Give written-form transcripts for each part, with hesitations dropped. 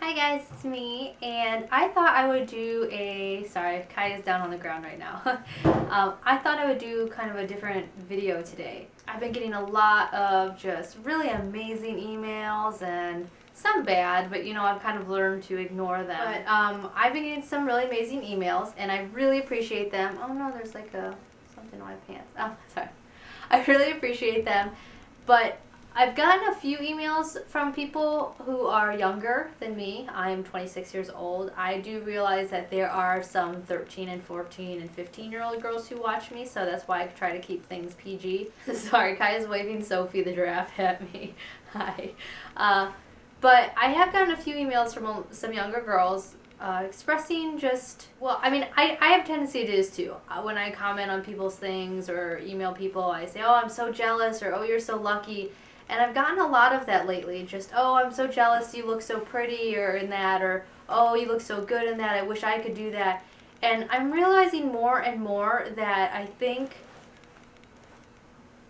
Hi guys, it's me, and I thought I would do sorry, Kai is down on the ground right now. I thought I would do kind of a different video today. I've been getting a lot of just really amazing emails and some bad, but I've kind of learned to ignore them. But I've been getting some really amazing emails, and I really appreciate them. Oh no, there's like something on my pants. Oh, sorry. I really appreciate them, but I've gotten a few emails from people who are younger than me. I'm 26 years old. I do realize that there are some 13 and 14 and 15-year-old girls who watch me, so that's why I try to keep things PG. Sorry, Kai is waving Sophie the giraffe at me. Hi. But I have gotten a few emails from some younger girls expressing I have a tendency to do this too. When I comment on people's things or email people, I say, oh, I'm so jealous, or oh, you're so lucky. And I've gotten a lot of that lately. Just, oh, I'm so jealous, you look so pretty, or in that, or oh, you look so good in that, I wish I could do that. And I'm realizing more and more that I think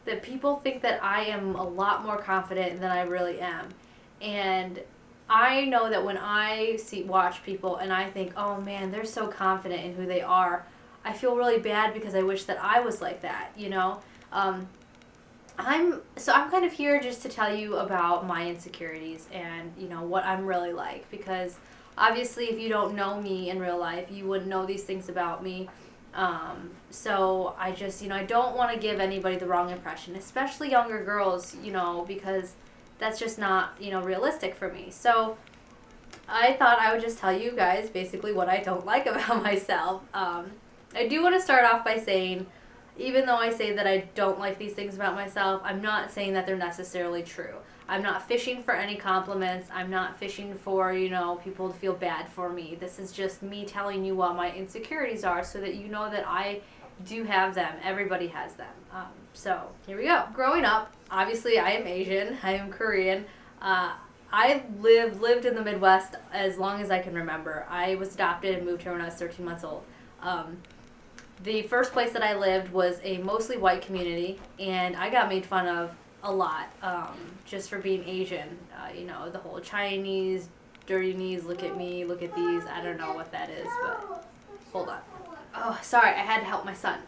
that people think that I am a lot more confident than I really am. And I know that when I watch people and I think, oh man, they're so confident in who they are, I feel really bad because I wish that I was like that, I'm kind of here just to tell you about my insecurities and what I'm really like, because obviously if you don't know me in real life, you wouldn't know these things about me. So I just I don't want to give anybody the wrong impression, especially younger girls, because that's just not realistic for me. So I thought I would just tell you guys basically what I don't like about myself. I do want to start off by saying, even though I say that I don't like these things about myself, I'm not saying that they're necessarily true. I'm not fishing for any compliments. I'm not fishing for, people to feel bad for me. This is just me telling you what my insecurities are so that you know that I do have them. Everybody has them. So here we go. Growing up, obviously I am Asian. I am Korean. I lived in the Midwest as long as I can remember. I was adopted and moved here when I was 13 months old. The first place that I lived was a mostly white community, and I got made fun of a lot just for being Asian. The whole Chinese, dirty knees, look at me, look at these. I don't know what that is, but hold on. Oh, sorry, I had to help my son.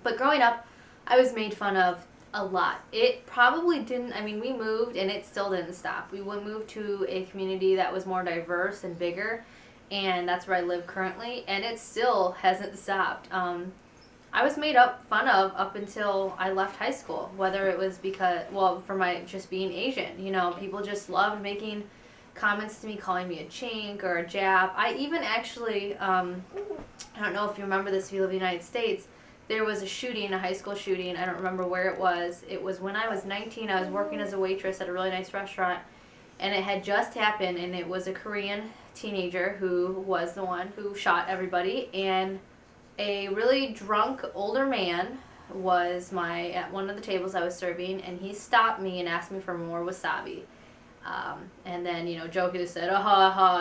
But growing up, I was made fun of a lot. It probably didn't, we moved and it still didn't stop. We would move to a community that was more diverse and bigger, and that's where I live currently, and it still hasn't stopped. I was made fun of up until I left high school, whether it was for my just being Asian. People just loved making comments to me, calling me a chink or a Jap. I even actually, I don't know if you remember this if you live in the United States, there was a high school shooting. I don't remember where it was. It was when I was 19. I was working as a waitress at a really nice restaurant, and it had just happened, and it was a Korean teenager who was the one who shot everybody, and a really drunk older man was at one of the tables I was serving, and he stopped me and asked me for more wasabi. And then, jokingly said,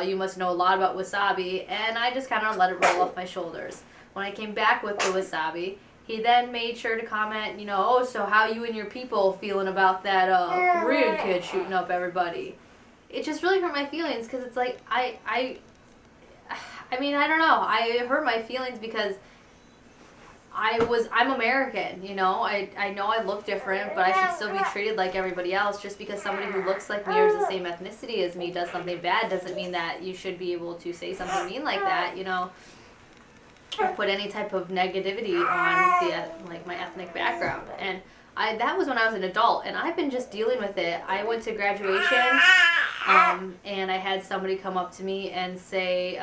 you must know a lot about wasabi, and I just kind of let it roll off my shoulders. When I came back with the wasabi, he then made sure to comment, oh, so how you and your people feeling about that Korean kid shooting up everybody? It just really hurt my feelings, because it's like, I don't know. I hurt my feelings because I'm American, I know I look different, but I should still be treated like everybody else. Just because somebody who looks like me or is the same ethnicity as me does something bad doesn't mean that you should be able to say something mean like that, or put any type of negativity on my ethnic background. And that was when I was an adult, and I've been just dealing with it. I went to graduation, and I had somebody come up to me and say,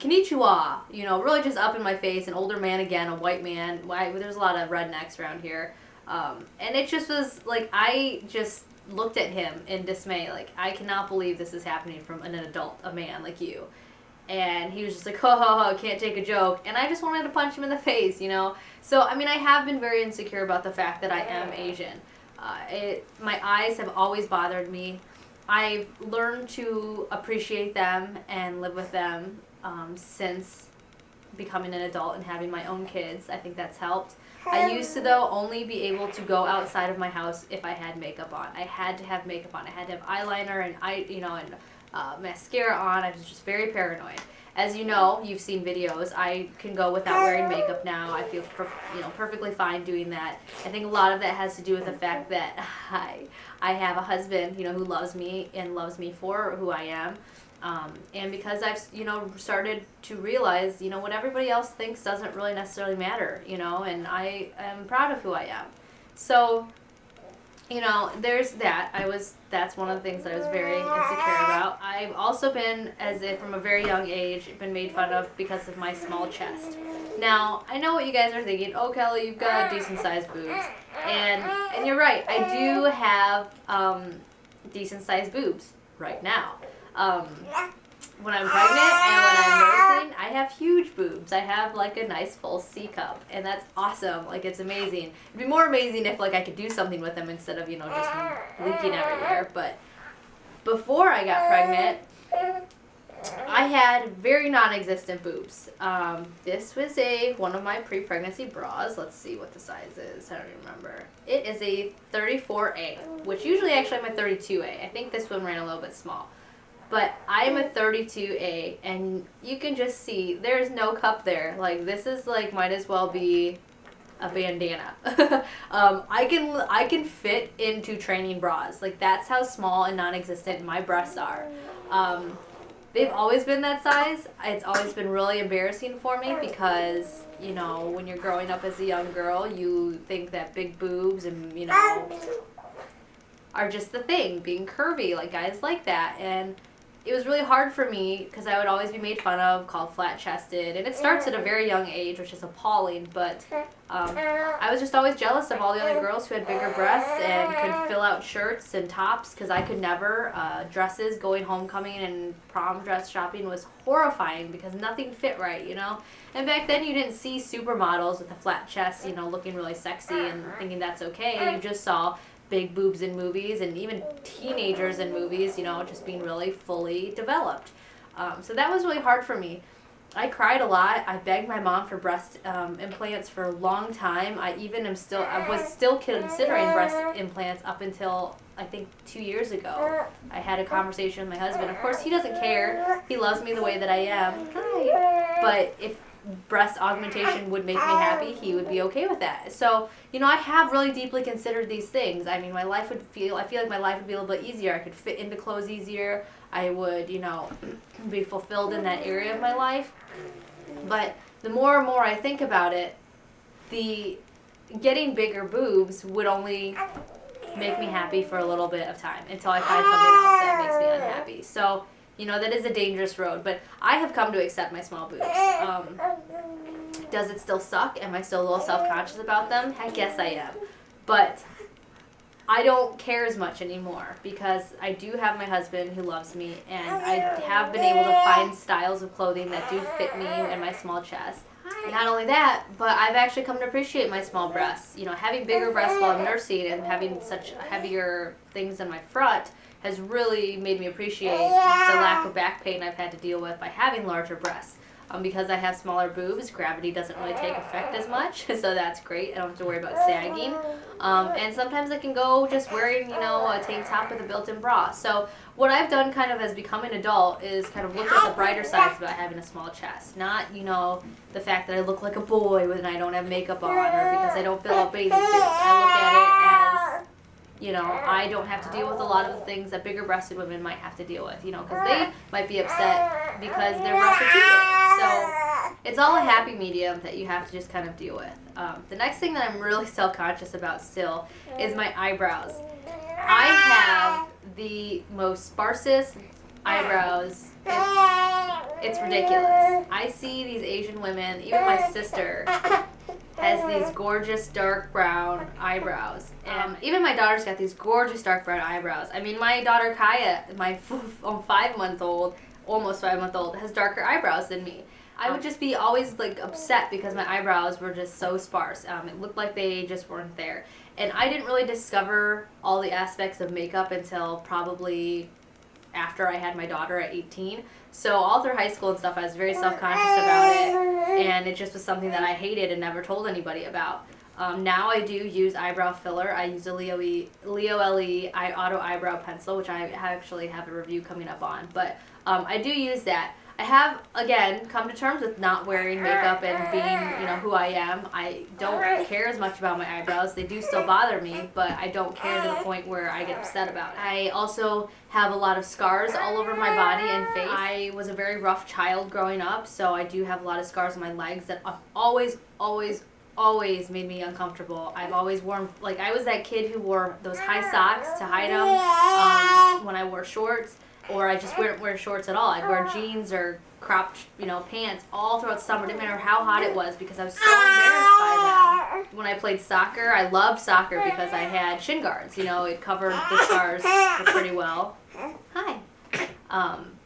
konnichiwa, really just up in my face, an older man again, a white man. There's a lot of rednecks around here. And it just was like, I just looked at him in dismay, like, I cannot believe this is happening from an adult, a man like you. And he was just like, can't take a joke. And I just wanted to punch him in the face, So, I have been very insecure about the fact that I am Asian. My eyes have always bothered me. I've learned to appreciate them and live with them since becoming an adult and having my own kids. I think that's helped. I used to, though, only be able to go outside of my house if I had makeup on. I had to have makeup on. I had to have eyeliner and mascara on. I was just very paranoid. As you know, you've seen videos, I can go without wearing makeup now. I feel perfectly fine doing that. I think a lot of that has to do with the fact that I have a husband, who loves me and loves me for who I am. And because I've, started to realize, what everybody else thinks doesn't really necessarily matter, and I am proud of who I am. So, there's that. That's one of the things that I was very insecure about. I've also been, from a very young age, been made fun of because of my small chest. Now, I know what you guys are thinking. Oh, Kelly, you've got decent-sized boobs. And you're right. I do have decent-sized boobs right now. When I'm pregnant and when I'm nursing, I have huge boobs. I have like a nice full C cup, and that's awesome. Like, it's amazing. It'd be more amazing if I could do something with them instead of just leaking everywhere. But before I got pregnant, I had very non-existent boobs. This was one of my pre-pregnancy bras. Let's see what the size is. I don't even remember. It is a 34A, which usually actually I'm a 32A. I think this one ran a little bit small. But I'm a 32A, and you can just see there's no cup there. Like, this is might as well be a bandana. I can fit into training bras. Like, that's how small and non-existent my breasts are. They've always been that size. It's always been really embarrassing for me because, when you're growing up as a young girl, you think that big boobs and, are just the thing, being curvy. Like, guys like that. And it was really hard for me because I would always be made fun of, called flat-chested, and it starts at a very young age, which is appalling, but I was just always jealous of all the other girls who had bigger breasts and could fill out shirts and tops because I could never. Dresses, going homecoming and prom dress shopping was horrifying because nothing fit right, And back then you didn't see supermodels with a flat chest, looking really sexy and thinking that's okay. You just saw big boobs in movies and even teenagers in movies, just being really fully developed. So that was really hard for me. I cried a lot. I begged my mom for breast implants for a long time. I was still considering breast implants up until I think 2 years ago. I had a conversation with my husband. Of course, he doesn't care. He loves me the way that I am. Hi. But if breast augmentation would make me happy, he would be okay with that. So, I have really deeply considered these things. I mean, I feel like my life would be a little bit easier. I could fit into clothes easier. I would, be fulfilled in that area of my life. But the more and more I think about it, the getting bigger boobs would only make me happy for a little bit of time until I find something else that makes me unhappy. So, that is a dangerous road, but I have come to accept my small boobs. Does it still suck? Am I still a little self-conscious about them? Heck yes, I am. But I don't care as much anymore because I do have my husband who loves me, and I have been able to find styles of clothing that do fit me and my small chest. And not only that, but I've actually come to appreciate my small breasts. Having bigger breasts while I'm nursing and having such heavier things in my front has really made me appreciate the lack of back pain I've had to deal with by having larger breasts. Because I have smaller boobs, gravity doesn't really take effect as much, so that's great. I don't have to worry about sagging. And sometimes I can go just wearing, a tank top with a built-in bra. So what I've done kind of as becoming an adult is kind of look at the brighter sides about having a small chest. Not, the fact that I look like a boy when I don't have makeup on or because I don't fill out bathing suits. I look at it as, I don't have to deal with a lot of the things that bigger breasted women might have to deal with, because they might be upset because their breasts are too big. So it's all a happy medium that you have to just kind of deal with. The next thing that I'm really self-conscious about still is my eyebrows. I have the most sparsest eyebrows. It's ridiculous. I see these Asian women, even my sister has these gorgeous dark brown eyebrows. And even my daughter's got these gorgeous dark brown eyebrows. I mean, my daughter Kaya, my 5-month-old, almost 5-month-old, has darker eyebrows than me. I would just be always upset because my eyebrows were just so sparse. It looked like they just weren't there. And I didn't really discover all the aspects of makeup until probably after I had my daughter at 18. So all through high school and stuff, I was very self-conscious about it, and it just was something that I hated and never told anybody about. Now I do use eyebrow filler. I use a Leo LE Auto Eyebrow Pencil, which I actually have a review coming up on. But I do use that. I have, again, come to terms with not wearing makeup and being, who I am. I don't care as much about my eyebrows. They do still bother me, but I don't care to the point where I get upset about it. I also have a lot of scars all over my body and face. I was a very rough child growing up, so I do have a lot of scars on my legs that always made me uncomfortable. I've always worn, I was that kid who wore those high socks to hide them when I wore shorts. Or I just wouldn't wear shorts at all. I'd wear jeans or cropped, pants all throughout summer. Didn't matter how hot it was because I was so embarrassed by them. When I played soccer, I loved soccer because I had shin guards. It covered the scars pretty well. Hi.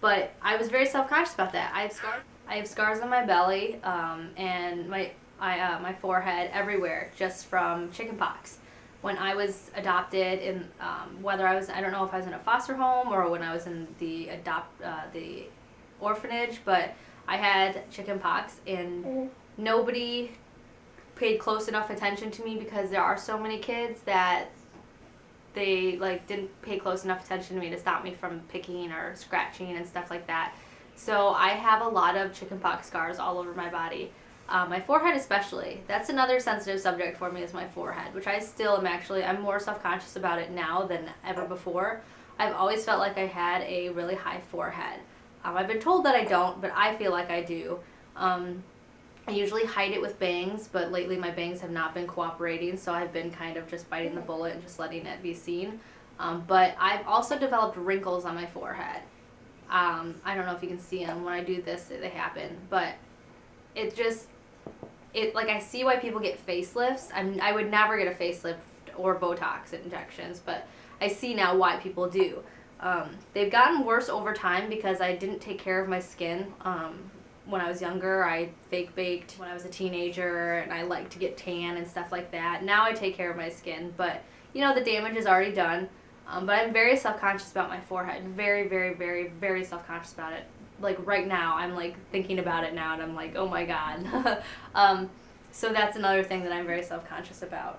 But I was very self-conscious about that. I have scars on my belly and my forehead, everywhere, just from chickenpox. When I was adopted, in I don't know if I was in a foster home or when I was in the orphanage, but I had chickenpox, and nobody paid close enough attention to me because there are so many kids that they didn't pay close enough attention to me to stop me from picking or scratching and stuff like that. So I have a lot of chickenpox scars all over my body. My forehead especially. That's another sensitive subject for me, is my forehead, which I still am I'm more self-conscious about it now than ever before. I've always felt like I had a really high forehead. I've been told that I don't, but I feel like I do. I usually hide it with bangs, but lately my bangs have not been cooperating, so I've been kind of just biting the bullet and just letting it be seen. But I've also developed wrinkles on my forehead. I don't know if you can see them. When I do this, they happen, but I see why people get facelifts. I would never get a facelift or Botox injections, but I see now why people do. They've gotten worse over time because I didn't take care of my skin. When I was younger, I fake baked when I was a teenager, and I liked to get tan and stuff like that. Now I take care of my skin, but the damage is already done. But I'm very self-conscious about my forehead. Very, very, very, very self-conscious about it. Right now, I'm thinking about it now, and I'm like, oh my god. So that's another thing that I'm very self-conscious about.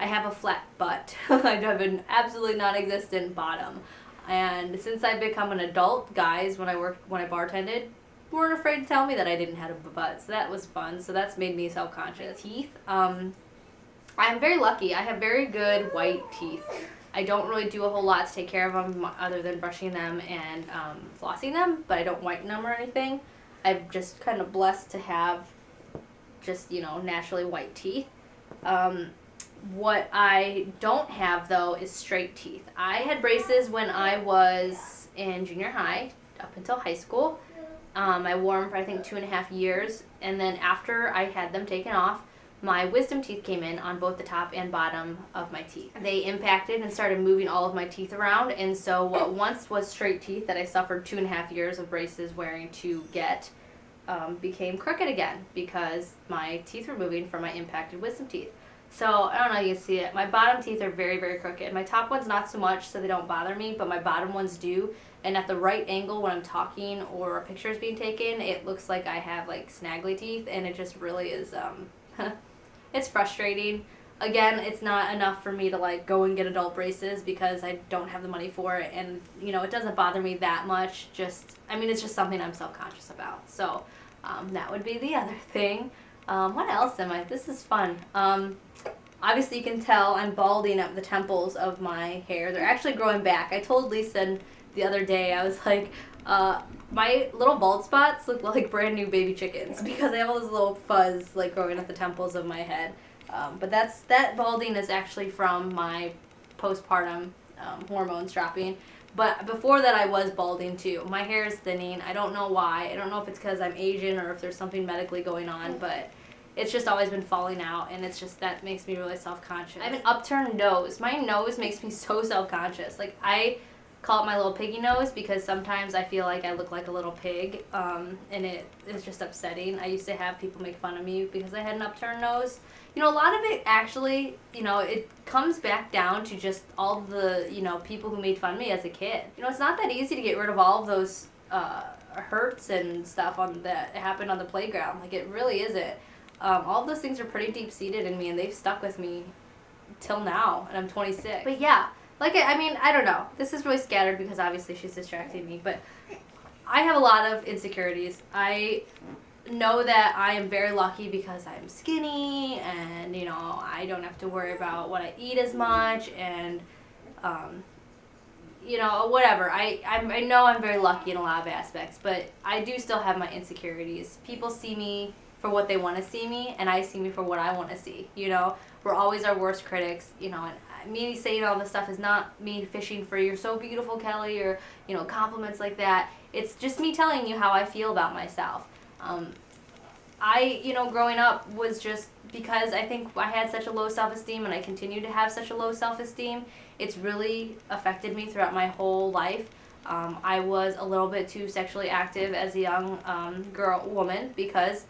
I have a flat butt. I have an absolutely non-existent bottom. And since I've become an adult, guys, when I bartended, weren't afraid to tell me that I didn't have a butt. So that was fun. So that's made me self-conscious. Teeth. I'm very lucky. I have very good white teeth. I don't really do a whole lot to take care of them other than brushing them and flossing them, but I don't whiten them or anything. I'm just kind of blessed to have just, naturally white teeth. What I don't have, though, is straight teeth. I had braces when I was in junior high up until high school. I wore them for, I think, 2.5 years, and then after I had them taken off, my wisdom teeth came in on both the top and bottom of my teeth. They impacted and started moving all of my teeth around, and so what once was straight teeth that I suffered 2.5 years of braces wearing to get became crooked again because my teeth were moving from my impacted wisdom teeth. So, I don't know if you can see it. My bottom teeth are very, very crooked. My top ones not so much, so they don't bother me, but my bottom ones do. And at the right angle when I'm talking or a picture is being taken, it looks like I have, snaggly teeth, and it just really is, it's frustrating. Again, it's not enough for me to, go and get adult braces because I don't have the money for it, and, it doesn't bother me that much. It's just something I'm self-conscious about. So, that would be the other thing. What else am I? This is fun. Obviously you can tell I'm balding at the temples of my hair. They're actually growing back. I told Lisa the other day, I was like, my little bald spots look like brand new baby chickens because I have all this little fuzz growing at the temples of my head. But that balding is actually from my postpartum hormones dropping. But before that I was balding too. My hair is thinning. I don't know why. I don't know if it's because I'm Asian or if there's something medically going on, but it's just always been falling out, and that makes me really self-conscious. I have an upturned nose. My nose makes me so self-conscious. I call it my little piggy nose because sometimes I feel like I look like a little pig, and it is just upsetting. I used to have people make fun of me because I had an upturned nose. A lot of it actually, it comes back down to just all the, people who made fun of me as a kid. It's not that easy to get rid of all of those hurts and stuff that happened on the playground. It really isn't. All of those things are pretty deep-seated in me, and they've stuck with me till now, and I'm 26. But yeah, like, I mean, I don't know. This is really scattered because obviously she's distracting me, but I have a lot of insecurities. I know that I am very lucky because I'm skinny, and, you know, I don't have to worry about what I eat as much, and, you know, whatever. I know I'm very lucky in a lot of aspects, but I do still have my insecurities. People see me for what they want to see me, and I see me for what I want to see, you know? We're always our worst critics, you know, and me saying all this stuff is not me fishing for "you're so beautiful, Kelly," or, you know, compliments like that. It's just me telling you how I feel about myself. You know, growing up was just because I think I had such a low self-esteem, and I continue to have such a low self-esteem. It's really affected me throughout my whole life. I was a little bit too sexually active as a young woman because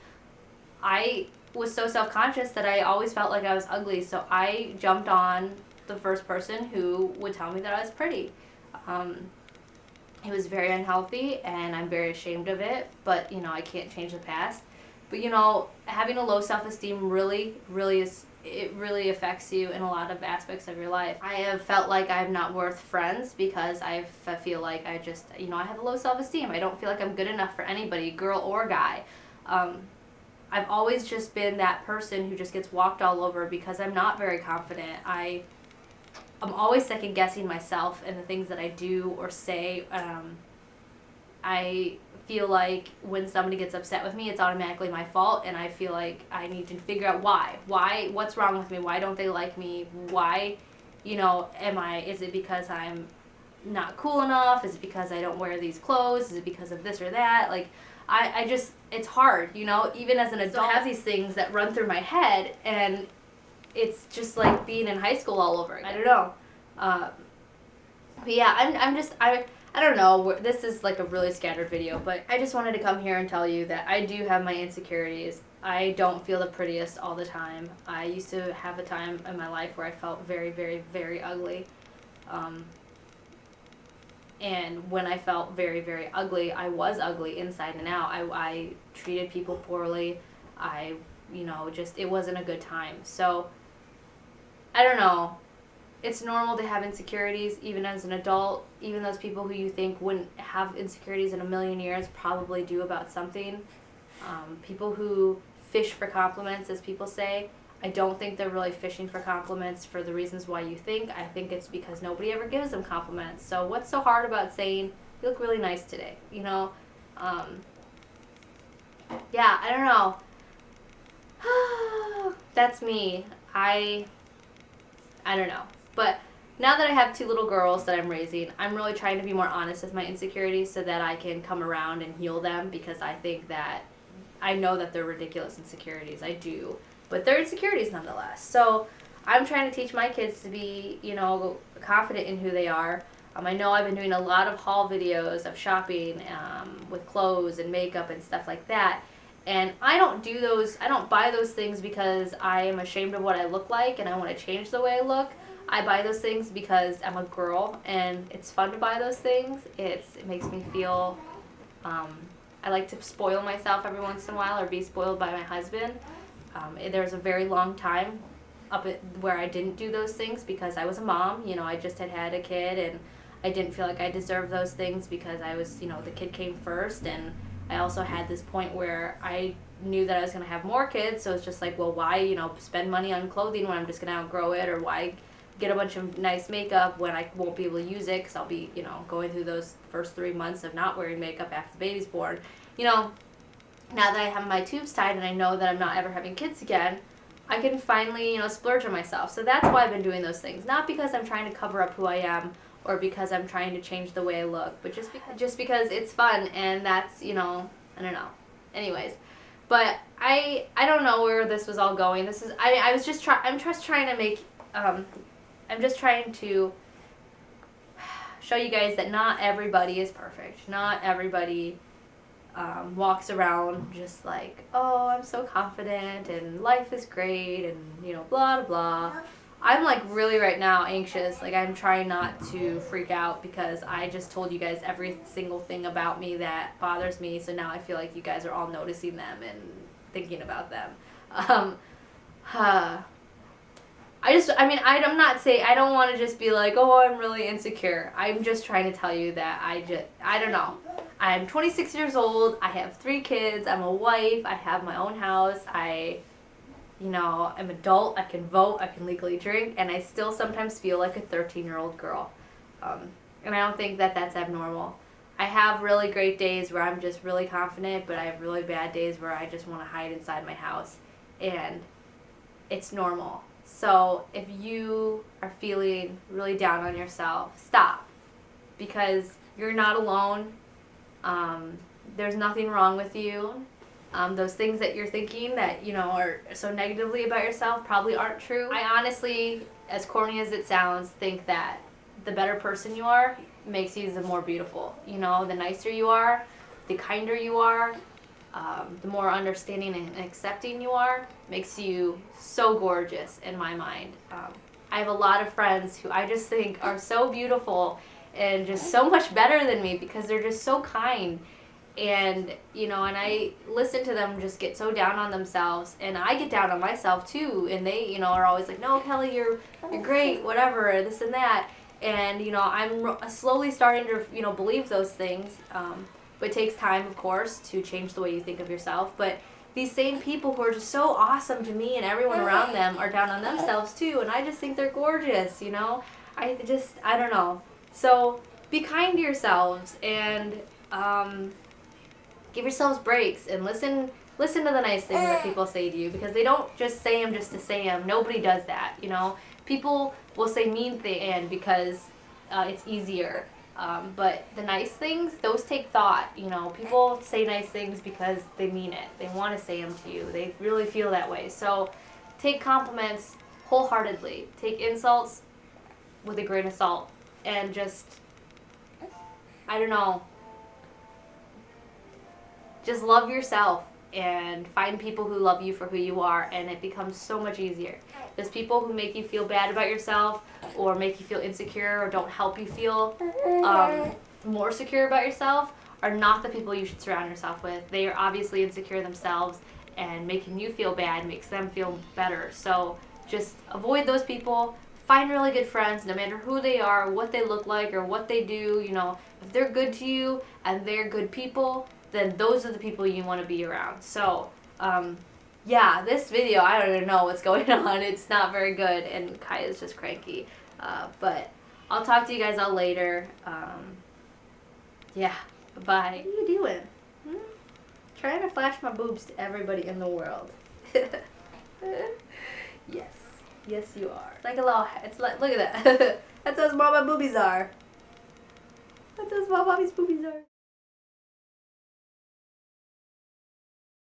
I was so self-conscious that I always felt like I was ugly. So I jumped on the first person who would tell me that I was pretty. It was very unhealthy, and I'm very ashamed of it, but, you know, I can't change the past. But, you know, having a low self-esteem really affects you in a lot of aspects of your life. I have felt like I'm not worth friends because I feel like I just, you know, I have a low self-esteem. I don't feel like I'm good enough for anybody, girl or guy. I've always just been that person who just gets walked all over because I'm not very confident. I'm always second-guessing myself and the things that I do or say. I feel like when somebody gets upset with me, it's automatically my fault, and I feel like I need to figure out why. What's wrong with me? Why don't they like me? Why, you know, is it because I'm not cool enough? Is it because I don't wear these clothes? Is it because of this or that? Like, I just, it's hard, you know, even as an adult, I have these things that run through my head, and it's just like being in high school all over again. I don't know. But yeah, I don't know, this is like a really scattered video, but I just wanted to come here and tell you that I do have my insecurities. I don't feel the prettiest all the time. I used to have a time in my life where I felt very, very, very ugly. And when I felt very, very ugly, I was ugly inside and out. I treated people poorly. You know, just, it wasn't a good time. So, I don't know. It's normal to have insecurities, even as an adult. Even those people who you think wouldn't have insecurities in a million years probably do about something. People who fish for compliments, as people say, I don't think they're really fishing for compliments for the reasons why you think. I think it's because nobody ever gives them compliments. So what's so hard about saying, "You look really nice today," you know? Yeah, I don't know. That's me. I don't know. But now that I have 2 little girls that I'm raising, I'm really trying to be more honest with my insecurities so that I can come around and heal them, because I think that I know that they're ridiculous insecurities. I do. But they're insecurities nonetheless. So I'm trying to teach my kids to be, you know, confident in who they are. I know I've been doing a lot of haul videos of shopping with clothes and makeup and stuff like that. And I don't buy those things because I am ashamed of what I look like and I want to change the way I look. I buy those things because I'm a girl and it's fun to buy those things. It makes me feel, I like to spoil myself every once in a while, or be spoiled by my husband. There was a very long time where I didn't do those things because I was a mom. You know, I just had a kid, and I didn't feel like I deserved those things because I was, you know, the kid came first. And I also had this point where I knew that I was going to have more kids, so it's just like, well, why, you know, spend money on clothing when I'm just going to outgrow it, or why get a bunch of nice makeup when I won't be able to use it because I'll be, you know, going through those first 3 months of not wearing makeup after the baby's born. You know, now that I have my tubes tied and I know that I'm not ever having kids again, I can finally, you know, splurge on myself. So that's why I've been doing those things. Not because I'm trying to cover up who I am or because I'm trying to change the way I look, but just because it's fun, and that's, you know, I don't know. Anyways, but I don't know where this was all going. I'm just trying to show you guys that not everybody is perfect. Not everybody walks around just like, oh, I'm so confident and life is great and, you know, blah, blah, blah. I'm like really right now anxious. Like, I'm trying not to freak out because I just told you guys every single thing about me that bothers me. So now I feel like you guys are all noticing them and thinking about them. I mean, I'm not saying, I don't want to just be like, oh, I'm really insecure. I'm just trying to tell you that I don't know. I'm 26 years old. I have 3 kids. I'm a wife. I have my own house. I'm adult. I can vote. I can legally drink. And I still sometimes feel like a 13-year-old girl. And I don't think that that's abnormal. I have really great days where I'm just really confident, but I have really bad days where I just want to hide inside my house. And it's normal. So if you are feeling really down on yourself, stop. Because you're not alone. There's nothing wrong with you. Those things that you're thinking that, are so negatively about yourself probably aren't true. I honestly, as corny as it sounds, think that the better person you are makes you the more beautiful. The nicer you are, the kinder you are, the more understanding and accepting you are, makes you so gorgeous in my mind. I have a lot of friends who I just think are so beautiful and just so much better than me because they're just so kind. And, and I listen to them just get so down on themselves, and I get down on myself too, and they, are always like, no, Kelly, you're great, whatever, this and that. And, I'm slowly starting to, believe those things. But it takes time, of course, to change the way you think of yourself. But these same people who are just so awesome to me and everyone around them are down on themselves too. And I just think they're gorgeous, I don't know. So be kind to yourselves and give yourselves breaks and listen to the nice things that people say to you, because they don't just say them just to say them. Nobody does that, People will say mean things because it's easier. But the nice things, those take thought. People say nice things because they mean it. They want to say them to you. They really feel that way. So take compliments wholeheartedly. Take insults with a grain of salt. And just, just love yourself and find people who love you for who you are, and it becomes so much easier. There's people who make you feel bad about yourself or make you feel insecure or don't help you feel more secure about yourself are not the people you should surround yourself with. They are obviously insecure themselves, and making you feel bad makes them feel better. So just avoid those people. Find really good friends, no matter who they are, what they look like, or what they do. If they're good to you and they're good people, then those are the people you want to be around. So, yeah, this video, I don't even know what's going on. It's not very good, and Kaya's just cranky. But I'll talk to you guys all later. Yeah, bye. What are you doing? Trying to flash my boobs to everybody in the world. Yes. Yes, you are. It's like a little, look at that. That's how small my boobies are. That's how small mommy's boobies are.